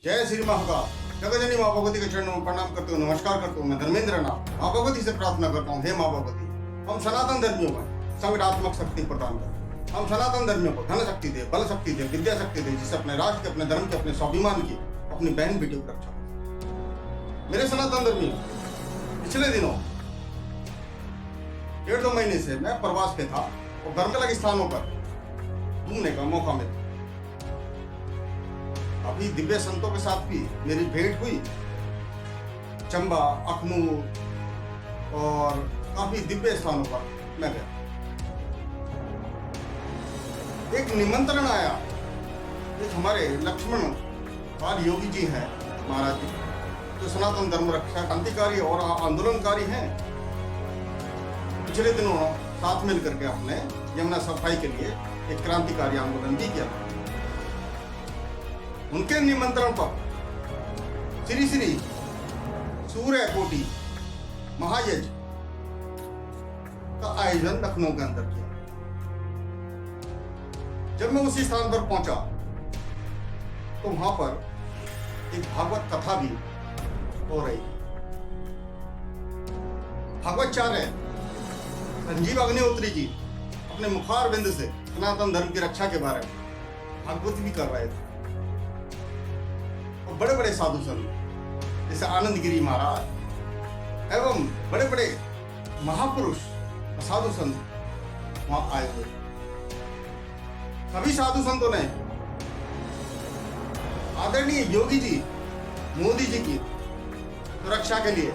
जय श्री महाकाल। जगजनी माँ भगवती के चरणों में प्रणाम करते हुए नमस्कार करता हूँ। मैं धर्मेंद्र नाथ माँ भगवती से प्रार्थना करता हूँ, हे माँ भगवती, हम सनातन धर्मियों में संगठनात्मक शक्ति प्रदान करें। हम सनातन धर्मियों को धन शक्ति दे, बल शक्ति दे, विद्या शक्ति दे, जिससे अपने राष्ट्र के, अपने धर्म के, अपने स्वाभिमान की, अपनी बहन बेटियों की रक्षा करें। मेरे सनातन धर्मियों, पिछले दिनों 1.5-2 महीने से मैं प्रवास पे था और अलग अलग स्थानों पर घूमने का मौका मिला। अभी दिव्य संतों के साथ भी मेरी भेंट हुई। चंबा, अखनूर और काफी दिव्य स्थानों पर मैं गया। एक निमंत्रण आया। एक हमारे लक्ष्मण पाल योगी जी हैं, महाराज जी, जो सनातन धर्म रक्षा क्रांतिकारी और आंदोलनकारी हैं। पिछले दिनों साथ मिलकर के हमने यमुना सफाई के लिए एक क्रांतिकारी आंदोलन भी किया। उनके निमंत्रण पर श्री श्री सूर्य कोटि महायज्ञ का आयोजन लखनऊ के अंदर किया। जब मैं उसी स्थान पर पहुंचा तो वहां पर एक भागवत कथा भी हो रही। भागवतचार्य संजीव अग्निहोत्री जी अपने मुखार बिंद से सनातन धर्म की रक्षा के बारे में भागवत भी कर रहे थे। और बड़े बड़े साधु संत जैसे आनंद गिरी महाराज एवं बड़े बड़े महापुरुष साधु संत वहां आए हुए। सभी साधु संतों ने आदरणीय योगी जी, मोदी जी की सुरक्षा के लिए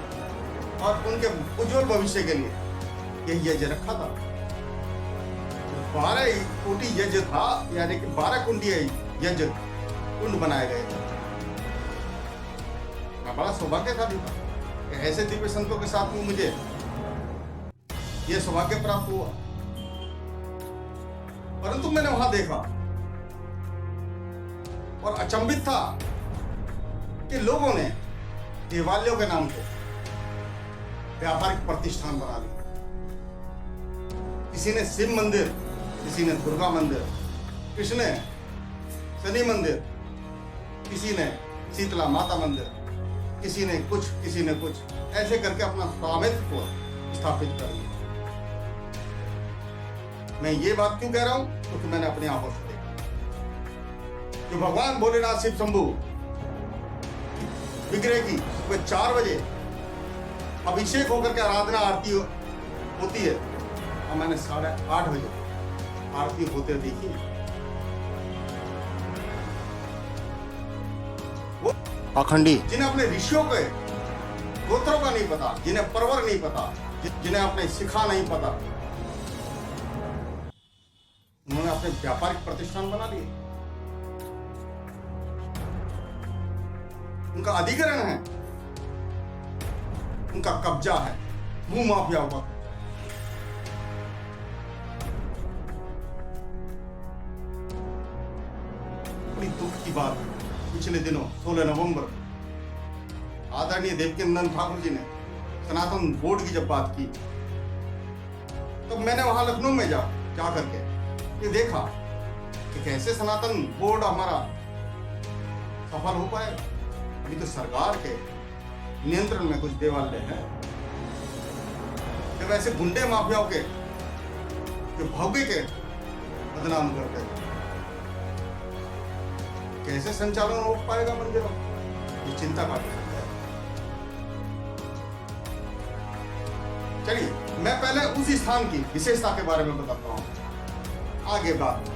और उनके उज्जवल भविष्य के लिए यह यज्ञ रखा था। 12 कोटि यज्ञ था, यानी कि 12 कुंडीय यज्ञ कुंड बनाए गए थे। बड़ा सौभाग्य था भी कि ऐसे दिव्य संतों के साथ में मुझे यह सौभाग्य प्राप्त हुआ। परंतु मैंने वहां देखा और अचंभित था कि लोगों ने देवालयों के नाम पे व्यापारिक प्रतिष्ठान बना लिया। किसी ने शिव मंदिर, किसी ने दुर्गा मंदिर, किसी ने शनि मंदिर, किसी ने शीतला माता मंदिर, किसी ने कुछ ऐसे करके अपना स्वामित्व को स्थापित कर लिया। मैं ये बात क्यों कह रहा हूं? क्योंकि मैंने अपनी आंखों से देखा जो भगवान भोलेनाथ शिव शंभू विग्रह की सुबह 4 बजे अभिषेक होकर के आराधना आरती होती है और मैंने 8:30 बजे आरती होते देखी। वो पाखंडी जिन्हें अपने ऋषियों के गोत्रों का नहीं पता, जिन्हें परवर नहीं पता, जिन्हें अपने शिखा नहीं पता, उन्होंने अपने व्यापारिक प्रतिष्ठान बना लिए। उनका अधिग्रहण है, उनका कब्जा है, भूमाफियाओं का। बड़ी दुख की बात, पिछले दिनों 16 नवंबर आदरणीय देवकीनंदन ठाकुर जी ने सनातन बोर्ड की जब बात की, तो मैंने वहां लखनऊ में जा करके ये देखा कि कैसे सनातन बोर्ड हमारा सफल हो पाए। अभी तो सरकार के नियंत्रण में कुछ देवालय हैं। जब ऐसे गुंडे माफियाओं के जो भव्य के बदनाम करते हैं, कैसे संचालन हो पाएगा मंदिरों? ये चिंता का विषय है। चलिए मैं पहले उसी स्थान की विशेषता के बारे में बताता हूं, आगे प्रारंभ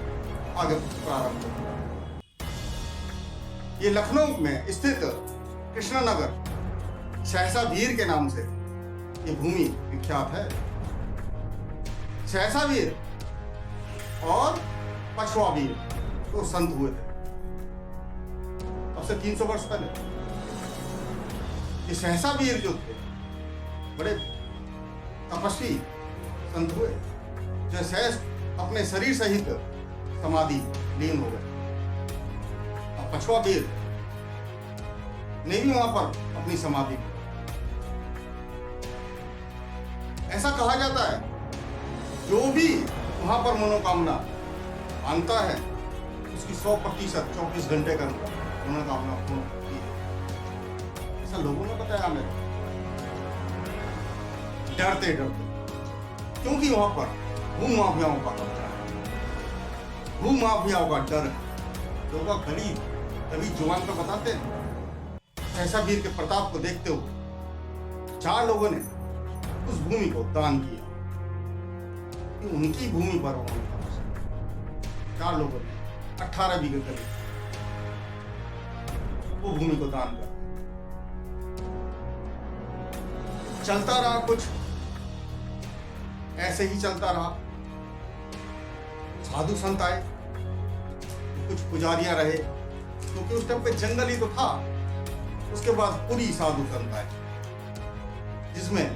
करते हैं। ये लखनऊ में स्थित कृष्णनगर सहसा वीर के नाम से ये भूमि विख्यात है। सहसा वीर और पशवा वीर तो संत हुए थे अब से 300 वर्ष पहले। ये सहसा वीर जो थे बड़े तपस्वी संत हुए, जो सहस अपने शरीर सहित समाधि लीन हो गए। अब पछुआ वीर ने भी वहां पर अपनी समाधि। ऐसा कहा जाता है जो भी वहां पर मनोकामना मांगता है उसकी 100% 24 घंटे के अंदर उन्होंने कहा अपना फोन रखिए। ऐसा लोगों ने बताया मेरे, डरते डरते, क्योंकि वहां पर भूमाफियाओं का कब्जा है, भूमाफियाओं का डर है। लोगों का गरीब तभी जुबान पर बताते हैं। ऐसा वीर के प्रताप को देखते हुए 4 लोगों ने उस भूमि को दान किया कि उनकी भूमि पर उन्होंने 4 लोगों ने 18 बीघे करीब वो भूमि को दान कर। चलता रहा, कुछ ऐसे ही चलता रहा। साधु संत आए, कुछ पुजारियां रहे, क्योंकि उस टाइम पे जंगल ही तो था। उसके बाद पुरी साधु संत आए, जिसमें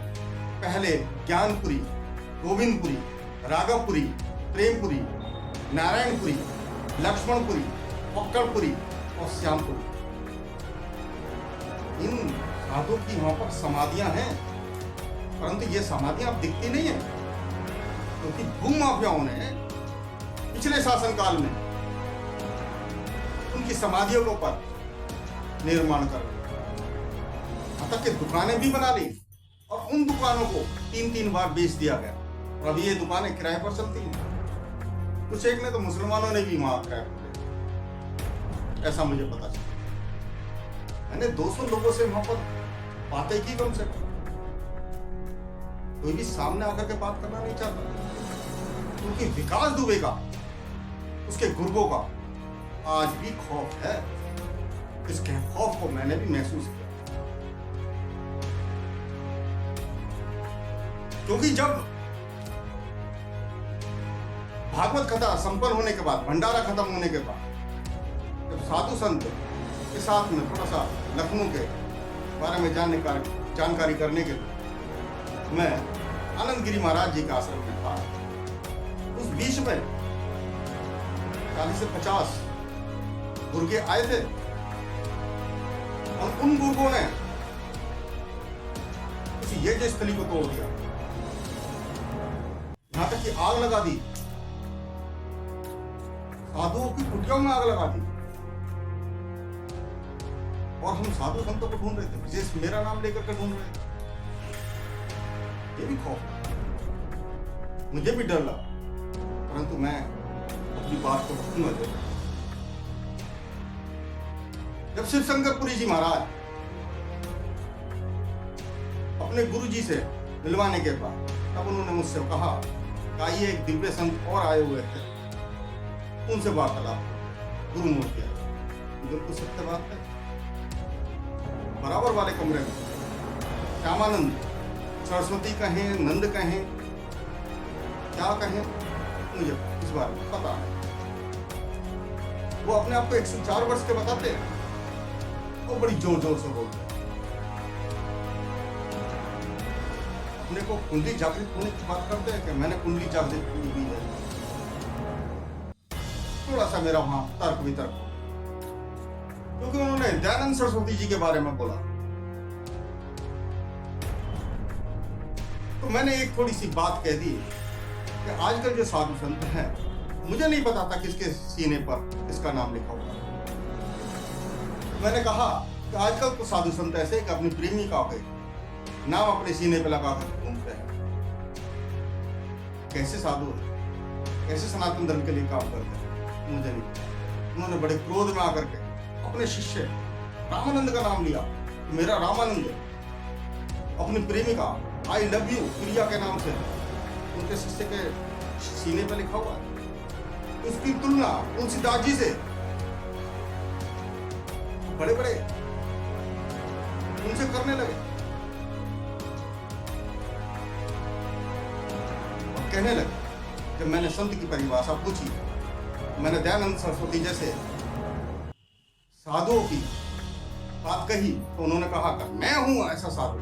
पहले ज्ञानपुरी, गोविंदपुरी, राघवपुरी, प्रेमपुरी, नारायणपुरी, लक्ष्मणपुरी, पक्कड़पुरी और श्यामपुरी, इन साधु की वहां पर समाधियां हैं। परंतु ये समाधियां अब दिखती नहीं है, क्योंकि भूमाफियाओं ने पिछले शासनकाल में उनकी समाधियों के ऊपर निर्माण कर यहाँ तक कि दुकानें भी बना ली, और उन दुकानों को 3-3 बार बेच दिया गया। और अभी ये दुकानें किराए पर चलती हैं। कुछ एक ने तो मुसलमानों ने भी वहां किराए पर दिया, ऐसा मुझे पता चला। मैंने 200 लोगों से वहां पर बातें की कम से कम। कोई भी सामने आकर के बात करना नहीं चाहता, क्योंकि विकास दुबे का, उसके गुर्गों का आज भी खौफ है। इसके खौफ को मैंने भी महसूस किया, क्योंकि जब भागवत कथा संपन्न होने के बाद, भंडारा खत्म होने के बाद, जब साधु संत के साथ में थोड़ा सा लखनऊ के बारे में जानकारी करने के लिए मैं आनंदगिरी महाराज जी के आश्रम में था। उस बीच में 40 से 50 गुर्गे आए थे, और उन गुर्गों ने उस यज्ञ स्थली को तोड़ दिया, यहां तक कि आग लगा दी, साधुओं की कुटियाओं में आग लगा दी। और हम साधु संतों को ढूंढ रहे थे, विशेष मेरा नाम लेकर के ढूंढ रहे थे। ये भी खौफ, मुझे भी डर लगा, परंतु मैं अपनी बात को रखूंगा जरूर। जब शिव शंकरपुरी जी महाराज अपने गुरु जी से मिलवाने के बाद, तब उन्होंने मुझसे कहा कि आइए, एक दिव्य संत और आए हुए थे, उनसे वार्तालाप गुरु मूर्ति आए। बिल्कुल सत्य बात है। बराबर वाले कमरे में श्यामानंद, सरस्वती कहें, नंद कहें, क्या कहें, मुझे इस बारे में पता है। वो अपने आप को 104 वर्ष के बताते हैं, वो बड़ी जोर जोर से बोलते हैं। अपने को कुंडली जागृत होने की बात करते हैं कि मैंने कुंडली जागृत की हुई है। थोड़ा सा मेरा वहां तर्क वितर्क, क्योंकि उन्होंने दयानंद सरस्वती जी के बारे में बोला, तो मैंने एक थोड़ी सी बात कह दी कि आजकल जो साधु संत हैं, मुझे नहीं पता था किसके सीने पर किसका नाम लिखा हुआ है। मैंने कहा कि आजकल तो साधु संत ऐसे कि अपनी प्रेमिका के नाम अपने सीने पर लगा कर घूमते हैं। कैसे साधु है, कैसे सनातन धर्म के लिए काम करते हैं, मुझे नहीं पता। उन्होंने बड़े क्रोध में आकर के अपने शिष्य रामानंद का नाम लिया, मेरा रामानंद, अपनी प्रेमिका आई लव यू प्रिया के नाम से उनके शिष्य के सीने पर लिखा हुआ है। उसकी तुलना तुलसीदास जी से बड़े बड़े उनसे करने लगे और कहने लगे। जब मैंने संत की परिभाषा पूछी, मैंने दयानंद सरस्वती जैसे साधुओं की बात कही, तो उन्होंने कहा कि मैं हूं ऐसा साधु,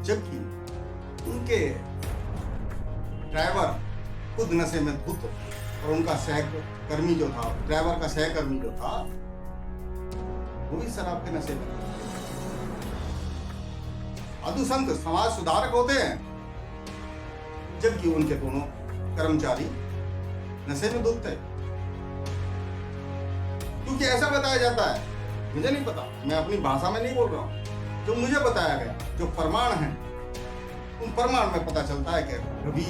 जबकि उनके ड्राइवर खुद नशे में धुत, और उनका सहकर्मी जो था, ड्राइवर का सहकर्मी जो था, वो भी शराब के नशे में। साधु संत समाज सुधारक होते हैं, जबकि उनके दोनों कर्मचारी नशे में धुत थे। क्योंकि ऐसा बताया जाता है, मुझे नहीं पता, मैं अपनी भाषा में नहीं बोल रहा हूँ, जो मुझे बताया गया, जो प्रमाण है, उन प्रमाण में पता चलता है कि रवि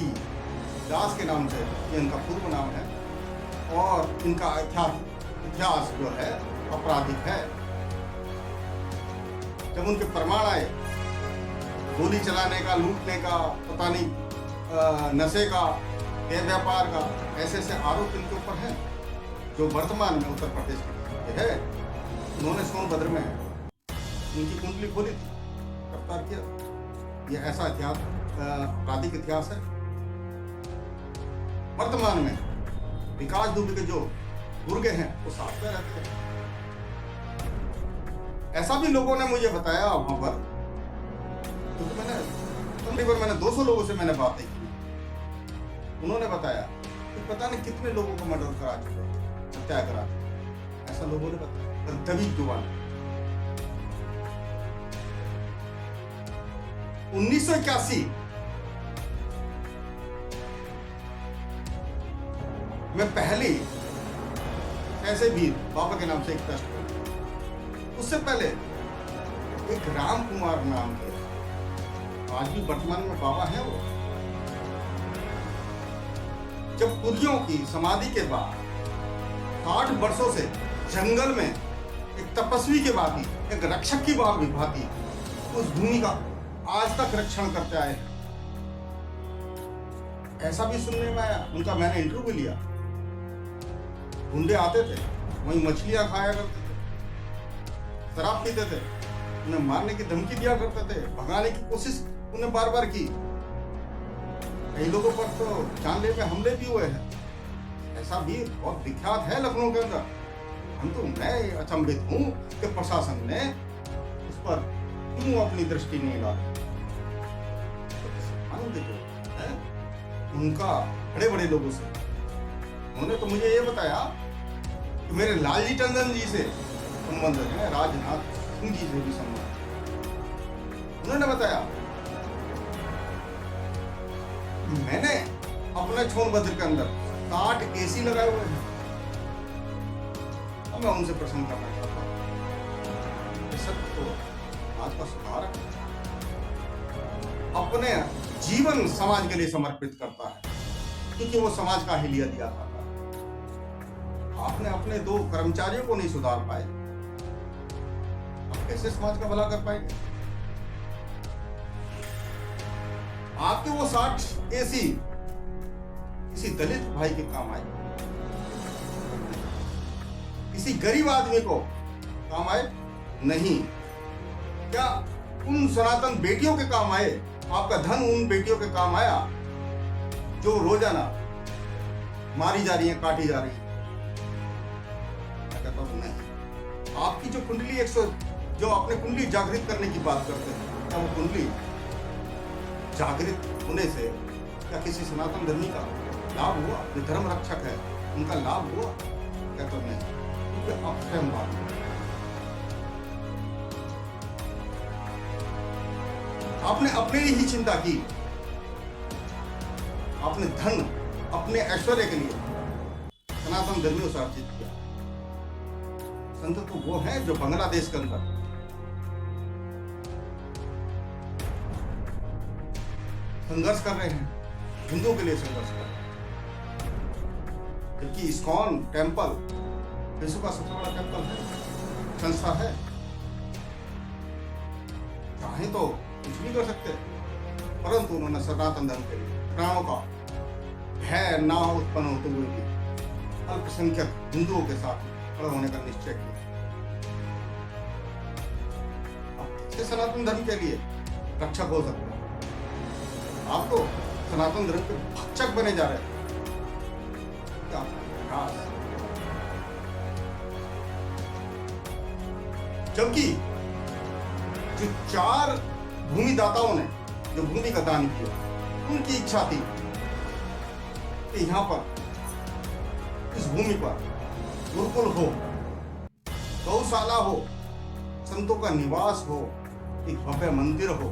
दास के नाम से ये इनका पूर्व नाम है और इनका इतिहास जो है आपराधिक है। जब उनके प्रमाण आए गोली चलाने का, लूटने का, पता नहीं नशे का, देह व्यापार का, ऐसे ऐसे आरोप इनके ऊपर है जो वर्तमान में उत्तर प्रदेश में है। उन्होंने सोनभद्र में उनकी कुंडली खोली थी, गिरफ्तार किया। ये ऐसा इतिहास, आपराधिक इतिहास है। वर्तमान में विकास दुबे के जो गुर्गे हैं वो साथ में रहते हैं। ऐसा भी लोगों ने मुझे बताया वहां पर, क्योंकि मैंने 200 लोगों से मैंने बातें की। उन्होंने बताया कि पता नहीं कितने लोगों को मर्डर करा चुके, हत्या करा चुके, ऐसा लोगों ने बताया। दबी जुबान 1981 में पहली ऐसे भी बाबा के नाम से एक ट्रस्ट हुआ। उससे पहले एक राम कुमार नाम के, आज भी वर्तमान में बाबा है वो, जब पुरियों की समाधि के बाद 60 वर्षों से जंगल में एक तपस्वी के भांति, एक रक्षक की भांति उस भूमि का आज तक रक्षण करते आए हैं। ऐसा भी सुनने में आया। उनका मैंने इंटरव्यू भी लिया। गुंडे आते थे, वहीं मछलियां खाया करते थे, शराब पीते थे, उन्हें मारने की धमकी दिया करते थे, भगाने की कोशिश उन्हें बार बार की। कई लोगों पर तो जानलेवा हमले भी हुए हैं। ऐसा भी बहुत विख्यात है लखनऊ के अंदर। हम तो मैं अचंभित हूं कि प्रशासन ने उस पर क्यों अपनी दृष्टि नहीं डाली। उनका बड़े बड़े लोगों से, उन्होंने तो मुझे ये बताया कि मेरे लालजी टंडन जी से संबंध है, राजनाथ सिंह जी से भी संबंध। उन्होंने बताया मैंने अपने सोनभद्र के अंदर 60 एसी लगाए हुए हैं। अब मैं उनसे प्रश्न करना चाहता हूँ, सत्य तो आज का सुधार अपने जीवन समाज के लिए समर्पित करता है, क्योंकि वो समाज का हिलिया दिया था। आपने अपने 2 कर्मचारियों को नहीं सुधार पाए, आप कैसे समाज का भला कर पाएंगे? आपके वो 60 एसी किसी दलित भाई के काम आए, किसी गरीब आदमी को काम आए? नहीं। क्या उन सनातन बेटियों के काम आए? आपका धन उन बेटियों के काम आया जो रोजाना मारी जा रही है, काटी जा रही है? मैं कहता हूं नहीं। आपकी जो कुंडली 100, जो अपने कुंडली जागृत करने की बात करते हैं, क्या वो कुंडली जागृत होने से क्या किसी सनातन धर्मी का लाभ हुआ? जो धर्म रक्षक है उनका लाभ हुआ? कहता नहीं, क्योंकि आप स्वयं बात आपने अपने लिए ही चिंता की। आपने धन अपने ऐश्वर्य के लिए सनातन धर्मियों से अर्जित किया। संत तो वो है जो बांग्लादेश के अंदर संघर्ष कर रहे हैं, हिंदुओं के लिए संघर्ष कर रहे हैं। जबकि इस्कॉन टेम्पल विश्व का सबसे बड़ा टेम्पल है, संस्था है। चाहे तो कुछ भी कर सकते, परंतु उन्होंने सनातन धर्म के लिए प्राणों का भय ना उत्पन्न होते हुए भी अल्पसंख्यक हिंदुओं के साथ खड़े होने का निश्चय किया। सनातन धर्म के लिए रक्षक हो सकते हैं, आप तो सनातन धर्म के भक्षक बने जा रहे हैं। क्या जबकि जो 4 भूमिदाताओं ने जो भूमि का दान किया, उनकी इच्छा थी कि यहां पर इस भूमि पर गुरुकुल हो, गौशाला हो, संतों का निवास हो, एक भव्य मंदिर हो,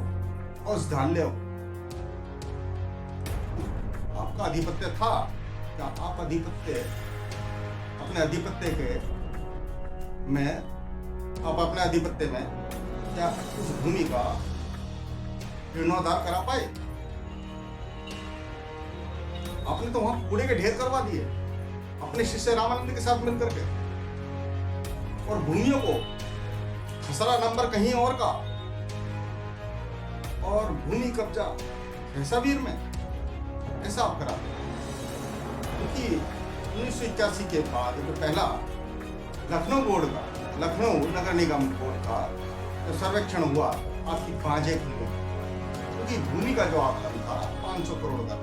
औषधालय हो। आपका अधिपत्य था क्या? आप अधिपत्य अपने अधिपत्य के मैं आप अपने आधिपत्य में क्या उस भूमि का जीर्णोद्धार करा पाए? आपने तो वहां कूड़े के ढेर करवा दिए अपने शिष्य रामानंद के साथ मिलकर के, और भूमियों को खसरा नंबर कहीं और का, और भूमि कब्जा भैंसावीर में ऐसा आप करा। क्योंकि 1981 के बाद जो पहला लखनऊ बोर्ड का, लखनऊ नगर निगम बोर्ड का जो सर्वेक्षण हुआ, आपकी बाजें खुल गई, क्योंकि भूमि का जो आकलन था 500 करोड़ का।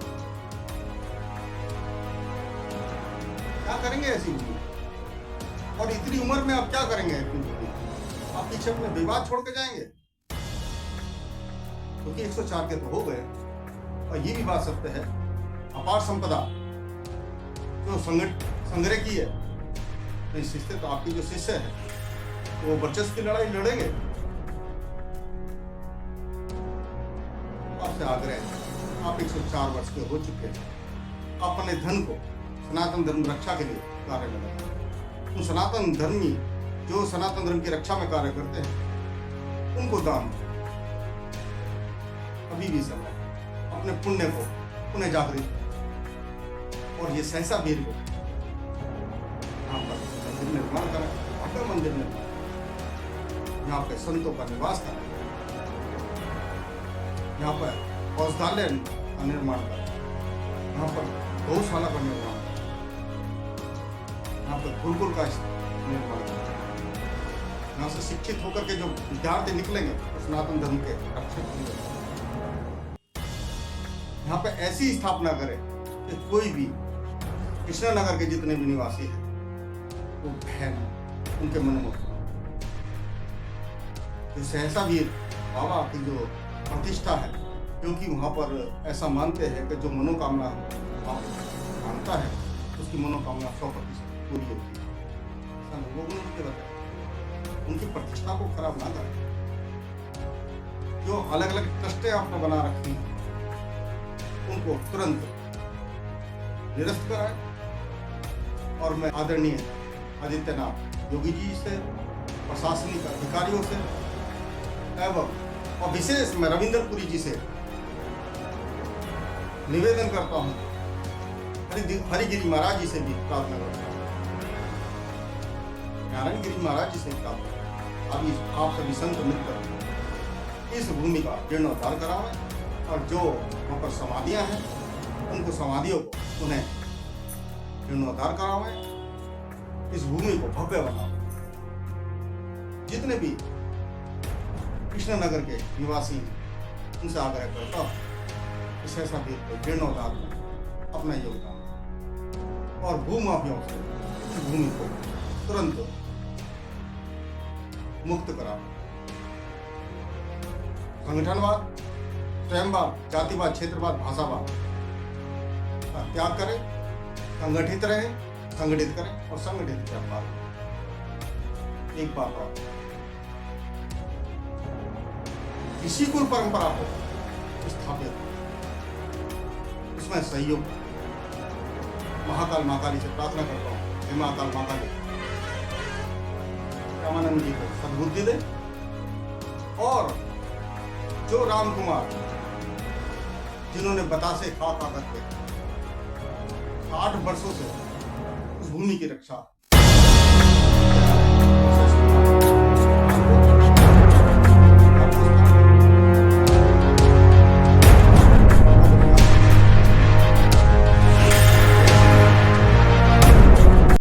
क्या करेंगे ऐसी भूमि, और इतनी उम्र में आप क्या करेंगे इतनी भूमि? आप पीछे अपने विवाद छोड़ के जाएंगे? क्योंकि 104 के तो हो गए, और ये भी बात सत्य है, अपार संपदा जो संग्रह की है, नहीं शिष्य तो आपकी जो शिष्य है तो वो वर्चस्व की लड़ाई लड़ेंगे। आपसे आग्रह है, आप 104 वर्ष के हो चुके हैं, अपने धन को सनातन धर्म रक्षा के लिए कार्य में लगाएं। उन सनातन धर्मी जो सनातन धर्म की रक्षा में कार्य करते हैं उनको दान दो। अभी भी समय अपने पुण्य को पुनः जागृत, और ये सहसा वीर को यहाँ पर मंदिर निर्माण करें, अपना मंदिर निर्माण, यहाँ पे संतों का निवास करें, यहाँ पर औषधालय का निर्माण करें, यहाँ पर गौशाला का निर्माण करें, यहाँ पर गुरुकुल का निर्माण करें। यहाँ से शिक्षित होकर के जो विद्यार्थी निकलेंगे वो सनातन धर्म के रक्षक होंगे। यहाँ पे ऐसी स्थापना करें कि कोई भी कृष्णनगर के जितने भी निवासी हैं वो बहन उनके मन में जो सहसा वीर बाबा की जो प्रतिष्ठा है, क्योंकि वहाँ पर ऐसा मानते हैं कि जो मनोकामना मानता है उसकी मनोकामना 100% पूरी होती है। ऐसा लोगों ने मुझे बताया, उनकी प्रतिष्ठा को खराब ना करें। जो अलग अलग ट्रस्टें आपने बना रखी हैं उनको तुरंत निरस्त कराएं। और मैं आदरणीय आदित्यनाथ योगी जी से, प्रशासनिक अधिकारियों से एवं और विशेष मैं रविंद्रपुरी जी से निवेदन करता हूं, हरिगिरी महाराज जी से भी प्रार्थना करता हूं, नारायण गिरी महाराज जी से प्रार्थना, अभी आप सभी संत मिलकर इस भूमि का जीर्णोद्धार करावें, और जो वहाँ पर समाधियां हैं उनको समाधियों को उन्हें जीर्णोद्धार करावें, इस भूमि को भव्य बनाओ। जितने भी कृष्णनगर के निवासी हैं उनसे आग्रह करता हूँ इस ऐसा भी जीर्णोद्धार में अपना योगदान, और भूमाफियों से इस भूमि को तुरंत मुक्त करा। संगठनवाद, स्वयंवाद, जातिवाद, क्षेत्रवाद, भाषावाद का त्याग करें, संगठित रहें, संगठित करें और संगठित व्यापार। एक बात और, किसी कुल परंपरा को स्थापित उसमें सहयोग महाकाल महाकाली से प्रार्थना करता हूँ, हे महाकाल महाकाली रामानंद जी को सद्बुद्धि दे, और जो राम कुमार जिन्होंने बतासे खा खा करके 8 वर्षों से उस भूमि की रक्षा